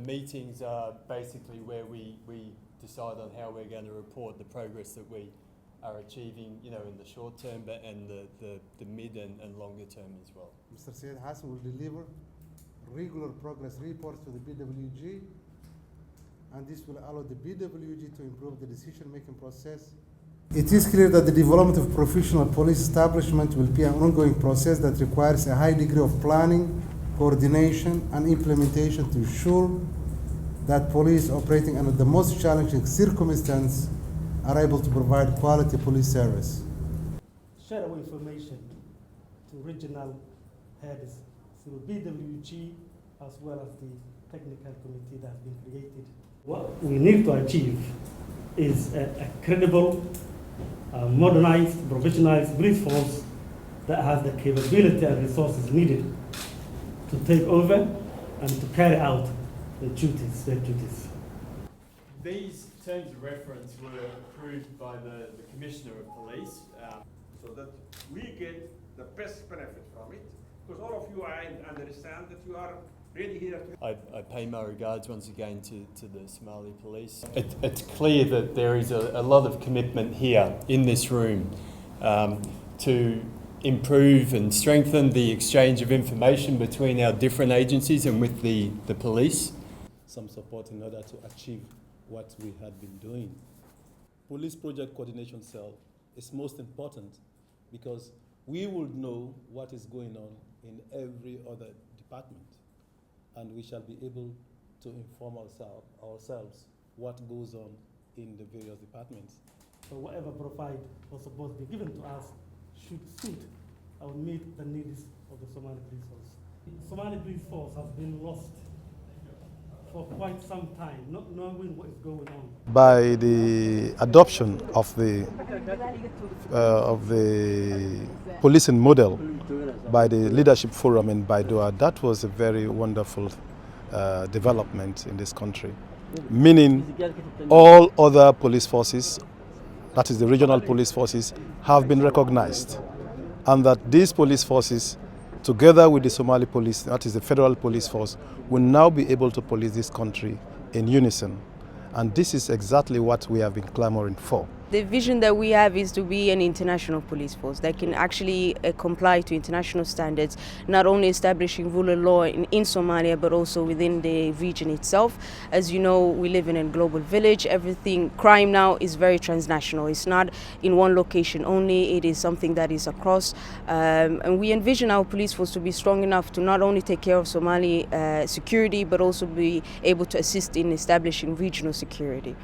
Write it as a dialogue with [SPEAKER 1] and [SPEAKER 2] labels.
[SPEAKER 1] meetings are basically where we decide on how we're going to report the progress that we are achieving, in the short term, and the mid and longer term as well.
[SPEAKER 2] Mr. Syed Hassan will deliver regular progress reports to the BWG, and this will allow the BWG to improve the decision-making process. It is clear that the development of professional police establishment will be an ongoing process that requires a high degree of planning, coordination, and implementation to ensure that police operating under the most challenging circumstances are able to provide quality police service.
[SPEAKER 3] Share our information to regional heads through BWG as well as the technical committee that has been created. What we need to achieve is a credible, modernized, professionalized police force that has the capability and resources needed to take over and to carry out their duties.
[SPEAKER 1] These terms of reference were approved by the Commissioner of Police.
[SPEAKER 4] So that we get the best benefit from it, because all of you, I understand that you are really here to...
[SPEAKER 1] I pay my regards once again to the Somali Police. It's clear that there is a lot of commitment here in this room to improve and strengthen the exchange of information between our different agencies and with the police.
[SPEAKER 5] Some support in order to achieve what we had been doing. Police Project Coordination Cell is most important because we will know what is going on in every other department, and we shall be able to inform ourselves what goes on in the various departments.
[SPEAKER 3] So whatever profile was supposed to be given to us should suit or meet the needs of the Somali Police Force. The Somali Police Force has been lost for quite some time, not knowing what is going on.
[SPEAKER 5] By the adoption of the policing model by the Leadership Forum in Baidoa, that was a very wonderful development in this country, meaning all other police forces, that is the regional police forces, have been recognized, and that these police forces, together with the Somali police, that is the federal police force, will now be able to police this country in unison. And this is exactly what we have been clamoring for.
[SPEAKER 6] The vision that we have is to be an international police force that can actually comply to international standards, not only establishing rule of law in Somalia, but also within the region itself. As you know, we live in a global village. Crime now is very transnational. It's not in one location only. It is something that is across. And we envision our police force to be strong enough to not only take care of Somali security, but also be able to assist in establishing regional security.